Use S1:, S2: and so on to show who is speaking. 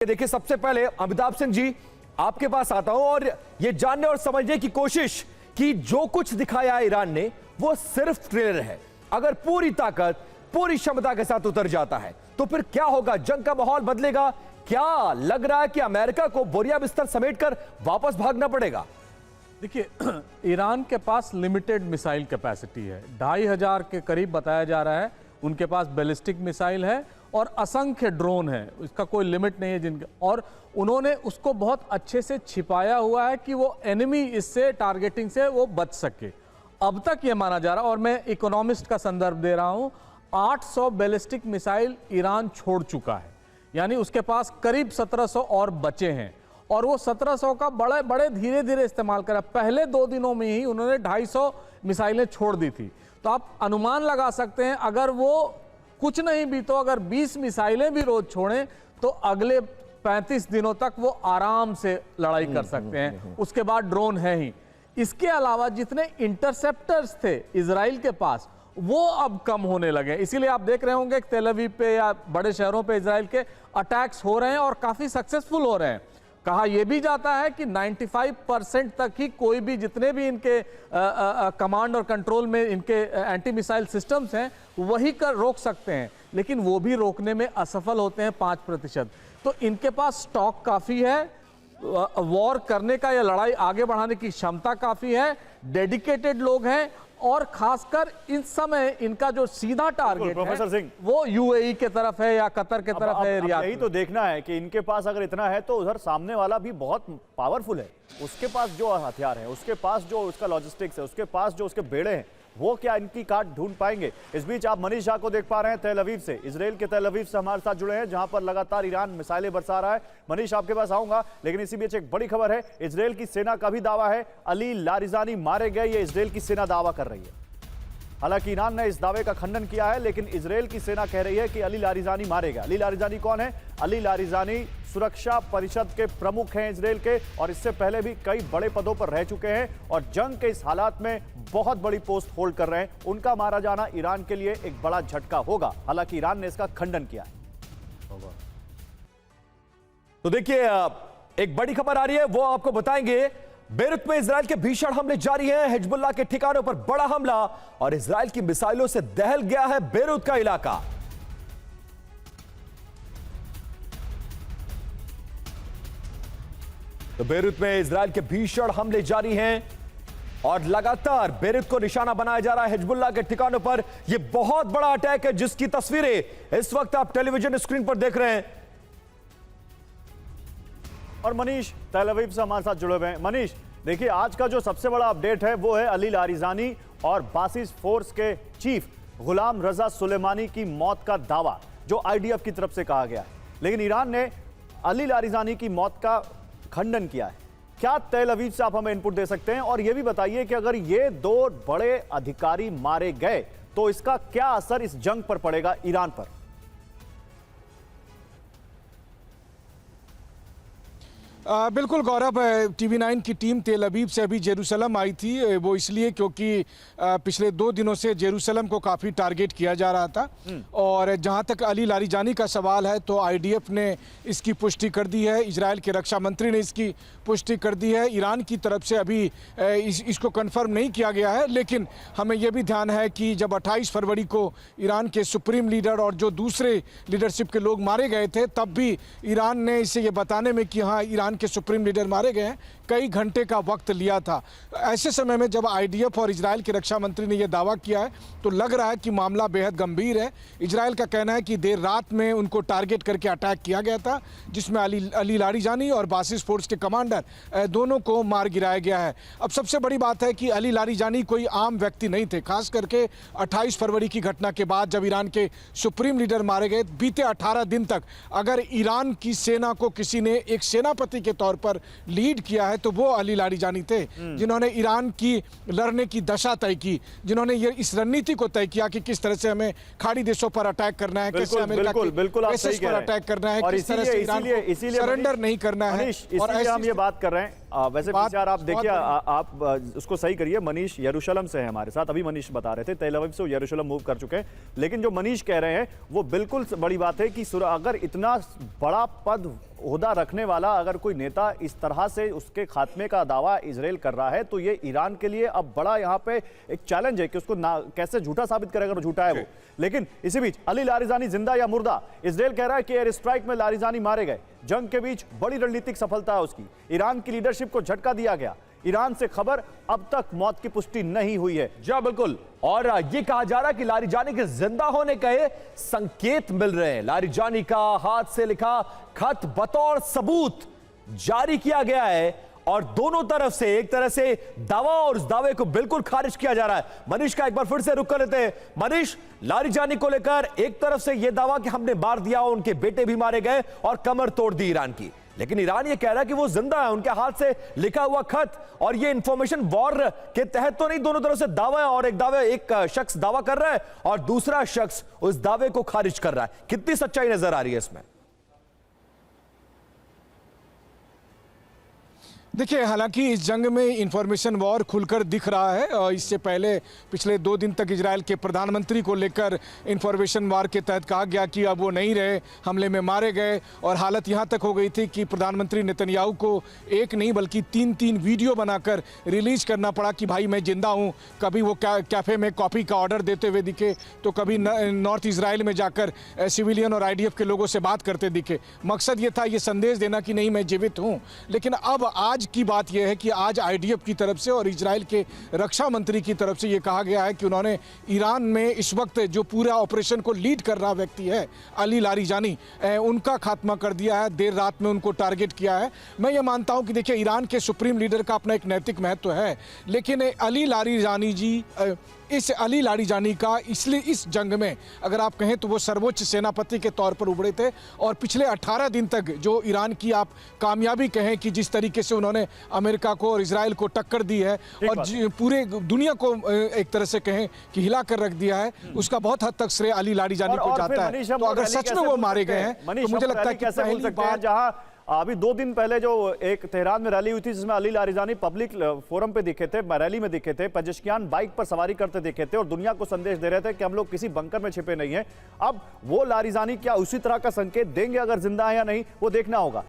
S1: देखिए, सबसे पहले अमिताभ सिंह जी आपके पास आता हूं और ये जानने और समझने की कोशिश कि जो कुछ दिखाया है ईरान ने वो सिर्फ ट्रेलर है। अगर पूरी ताकत पूरी क्षमता के साथ उतर जाता है तो फिर क्या होगा? जंग का माहौल बदलेगा क्या? लग रहा है कि अमेरिका को बोरिया बिस्तर समेटकर वापस भागना पड़ेगा।
S2: देखिए, ईरान के पास लिमिटेड मिसाइल कैपेसिटी है, 2500 के करीब बताया जा रहा है। उनके पास बैलिस्टिक मिसाइल है और असंख्य ड्रोन है, इसका कोई लिमिट नहीं है जिनका, और उन्होंने उसको बहुत अच्छे से छिपाया हुआ है कि वो एनिमी इससे टारगेटिंग से वो बच सके। अब तक ये माना जा रहा है, और मैं इकोनॉमिस्ट का संदर्भ दे रहा हूं, 800 बैलिस्टिक मिसाइल ईरान छोड़ चुका है, यानी उसके पास करीब 1700 और बचे हैं, और वो 1700 का बड़े बड़े धीरे धीरे इस्तेमाल करा। पहले 2 दिनों में ही उन्होंने 250 मिसाइलें छोड़ दी थी। तो आप अनुमान लगा सकते हैं, अगर वो कुछ नहीं भी तो अगर 20 मिसाइलें भी रोज छोड़ें तो अगले 35 दिनों तक वो आराम से लड़ाई कर सकते हैं। उसके बाद ड्रोन है ही। इसके अलावा जितने इंटरसेप्टर्स थे इजराइल के पास वो अब कम होने लगे। इसीलिए आप देख रहे होंगे कि तेल अवीव पे या बड़े शहरों पे इजराइल के अटैक्स हो रहे हैं और काफी सक्सेसफुल हो रहे हैं। कहा यह भी जाता है कि 95% तक ही कोई भी जितने भी इनके कमांड और कंट्रोल में इनके एंटी मिसाइल सिस्टम्स हैं वही कर रोक सकते हैं, लेकिन वो भी रोकने में असफल होते हैं 5%। तो इनके पास स्टॉक काफ़ी है, वॉर करने का या लड़ाई आगे बढ़ाने की क्षमता काफ़ी है, डेडिकेटेड लोग हैं, और खासकर इस समय इनका जो सीधा टारगेट
S3: प्रोफेसर
S2: है
S3: सिंह,
S2: वो यूएई के तरफ है या कतर के तरफ है, रियाद।
S3: यही तो देखना है कि इनके पास अगर इतना है तो उधर सामने वाला भी बहुत पावरफुल है। उसके पास जो हथियार है, उसके पास जो उसका लॉजिस्टिक्स है, उसके पास जो उसके बेड़े हैं, वो क्या इनकी काट ढूंढ पाएंगे? इस बीच आप मनीष झा को देख पा रहे हैं तेल अवीव से, इजराइल के तेल अवीव से हमारे साथ जुड़े हैं, जहां पर लगातार ईरान मिसाइलें बरसा रहा है। मनीष, आपके पास आऊंगा, लेकिन इसी बीच एक बड़ी खबर है। इजराइल की सेना का भी दावा है अली लारिजानी मारे गए, ये इजराइल की सेना दावा कर रही है। हालांकि ईरान ने इस दावे का खंडन किया है, लेकिन इजराइल की सेना कह रही है कि अली लारिजानी मारेगा। अली लारिजानी कौन है? अली लारिजानी सुरक्षा परिषद के प्रमुख हैं इजराइल के, और इससे पहले भी कई बड़े पदों पर रह चुके हैं और जंग के इस हालात में बहुत बड़ी पोस्ट होल्ड कर रहे हैं। उनका मारा जाना ईरान के लिए एक बड़ा झटका होगा। हालांकि ईरान ने इसका खंडन किया है।
S1: तो देखिए, एक बड़ी खबर आ रही है, वो आपको बताएंगे। बेरूत में इजराइल के भीषण हमले जारी हैं, हिजबुल्लाह के ठिकानों पर बड़ा हमला और इजराइल की मिसाइलों से दहल गया है बेरूत का इलाका। तो बेरूत में इजराइल के भीषण हमले जारी हैं और लगातार बेरूत को निशाना बनाया जा रहा है हिजबुल्लाह के ठिकानों पर। यह बहुत बड़ा अटैक है जिसकी तस्वीरें इस वक्त आप टेलीविजन स्क्रीन पर देख रहे हैं।
S3: और मनीष तेल अवीव से हमारे साथ जुड़े हुए हैं। मनीष, देखिए, आज का जो सबसे बड़ा अपडेट है वो है अली लारिजानी और बासिस फोर्स के चीफ गुलाम रजा सुलेमानी की मौत का दावा, जो आईडीएफ की तरफ से कहा गया है। लेकिन ईरान ने अली लारिजानी की मौत का खंडन किया है। क्या तेल अवीव से आप हमें इनपुट दे सकते हैं? और यह भी बताइए कि अगर ये 2 बड़े अधिकारी मारे गए तो इसका क्या असर इस जंग पर पड़ेगा, ईरान पर?
S4: बिल्कुल गौरव, TV9 की टीम तेल अवीव से अभी जेरूसलम आई थी। वो इसलिए क्योंकि पिछले 2 दिनों से जेरूसलम को काफ़ी टारगेट किया जा रहा था, और जहां तक अली लारिजानी का सवाल है तो आईडीएफ ने इसकी पुष्टि कर दी है, इजराइल के रक्षा मंत्री ने इसकी पुष्टि कर दी है। ईरान की तरफ से अभी इसको कंफर्म नहीं किया गया है, लेकिन हमें यह भी ध्यान है कि जब 28 फरवरी को ईरान के सुप्रीम लीडर और जो दूसरे लीडरशिप के लोग मारे गए थे, तब भी ईरान ने इसे ये बताने में कि हाँ ईरान के सुप्रीम लीडर मारे गए हैं, कई घंटे का वक्त लिया था। ऐसे समय में जब आईडीएफ और इजराइल के रक्षा मंत्री ने यह दावा किया है तो लग रहा है कि मामला बेहद गंभीर है। इजराइल का कहना है कि देर रात में उनको टारगेट करके अटैक किया गया था, जिसमें अली लारिजानी और बासिस फोर्स के कमांडर दोनों को मार गिराया गया है। अब सबसे बड़ी बात है कि अली लारिजानी कोई आम व्यक्ति नहीं थे, खास करके 28 फरवरी की घटना के बाद जब ईरान के सुप्रीम लीडर मारे गए, बीते 18 दिन तक अगर ईरान की सेना को किसी ने एक सेनापति के तौर पर लीड किया है तो वो अली लारिजानी थे, जिन्होंने ईरान की लड़ने की दशा तय की, जिन्होंने ये इस रणनीति को तय किया कि किस तरह से हमें खाड़ी देशों पर अटैक करना है, कैसे अमेरिका के बेसिस पर अटैक करना है, किस तरह से ईरान को सरेंडर नहीं करना है।
S3: और हम ये बात कर रहे हैं वैसे यार आप देखिए, आप उसको सही करिए। मनीष यरूशलेम से है हमारे साथ, अभी मनीष बता रहे थे तेल अवीव से यरूशलेम मूव कर चुके हैं। लेकिन जो मनीष कह रहे हैं वो बिल्कुल बड़ी बात है कि अगर इतना बड़ा पद ओहदा रखने वाला अगर कोई नेता इस तरह से उसके खात्मे का दावा इजराइल कर रहा है, तो ये ईरान के लिए अब बड़ा यहाँ पे एक चैलेंज है कि उसको कैसे झूठा साबित करेगा, अगर झूठा है वो। लेकिन इसी बीच अली लारिजानी जिंदा या मुर्दा, इजराइल कह रहा है कि एयर स्ट्राइक में लारिजानी मारे गए। जंग के बीच बड़ी रणनीतिक सफलता है उसकी, ईरान की लीडरशिप को झटका दिया गया। ईरान से खबर अब तक मौत की पुष्टि नहीं हुई है।
S1: जी बिल्कुल, और ये कहा जा रहा है कि लारिजानी के जिंदा होने के संकेत मिल रहे हैं। लारिजानी का हाथ से लिखा खत बतौर सबूत जारी किया गया है और दोनों तरफ से एक तरह से दावा और उस दावे को बिल्कुल खारिज किया जा रहा है। मनीष का एक बार फिर से रुक कर लेते हैं। मनीष, लारिजानी को लेकर एक तरफ से यह दावा कि हमने मार दिया, उनके बेटे भी मारे गए और कमर तोड़ दी ईरान की, लेकिन ईरान ये कह रहा है कि वो जिंदा है, उनके हाथ से लिखा हुआ खत, और ये इंफॉर्मेशन वॉर के तहत तो नहीं, दोनों तरफ से दावा है और एक शख्स दावा कर रहा है और दूसरा शख्स उस दावे को खारिज कर रहा है। कितनी सच्चाई नजर आ रही है इसमें?
S4: देखिए, हालांकि इस जंग में इंफॉर्मेशन वॉर खुलकर दिख रहा है और इससे पहले पिछले 2 दिन तक इजराइल के प्रधानमंत्री को लेकर इंफॉर्मेशन वॉर के तहत कहा गया कि अब वो नहीं रहे, हमले में मारे गए, और हालत यहाँ तक हो गई थी कि प्रधानमंत्री नेतन्याहू को एक नहीं बल्कि 3 वीडियो बनाकर रिलीज करना पड़ा कि भाई मैं जिंदा हूँ। कभी वो कैफ़े में कॉफ़ी का ऑर्डर देते हुए दिखे, तो कभी नॉर्थ इजराइल में जाकर सिविलियन और IDF के लोगों से बात करते दिखे। मकसद ये था, ये संदेश देना कि नहीं मैं जीवित हूँ। लेकिन अब आज की बात यह है कि आज IDF की तरफ से और इजराइल के रक्षा मंत्री की तरफ से यह कहा गया है कि उन्होंने ईरान में इस वक्त जो पूरा ऑपरेशन को लीड कर रहा व्यक्ति है अली लारिजानी, उनका खात्मा कर दिया है, देर रात में उनको टारगेट किया है। मैं ये मानता हूं कि देखिए, ईरान के सुप्रीम लीडर का अपना एक नैतिक महत्व है, लेकिन अली लारिजानी जी, इस अली लारिजानी का इसलिए इस जंग में अगर आप कहें तो वो सर्वोच्च सेनापति के तौर पर उभरे थे, और पिछले 18 दिन तक जो ईरान की आप कामयाबी कहें कि जिस तरीके से उन्होंने अमेरिका को और इजराइल को टक्कर दी है और पूरे दुनिया को एक तरह से कहें कि हिला कर रख दिया है, उसका बहुत हद तक श्रेय अली लारिजानी को जाता है। तो अगर सच में वो मारे गए हैं तो मुझे लगता है कि पहली बार
S3: जहां अभी 2 दिन पहले जो एक तेहरान में रैली हुई थी जिसमें अली लारिजानी पब्लिक फोरम पे दिखे थे, रैली में दिखे थे, पेजेश्कियान बाइक पर सवारी करते दिखे थे और दुनिया को संदेश दे रहे थे कि हम लोग किसी बंकर में छिपे नहीं हैं। अब वो लारिजानी क्या उसी तरह का संकेत देंगे अगर जिंदा है या नहीं, वो देखना होगा।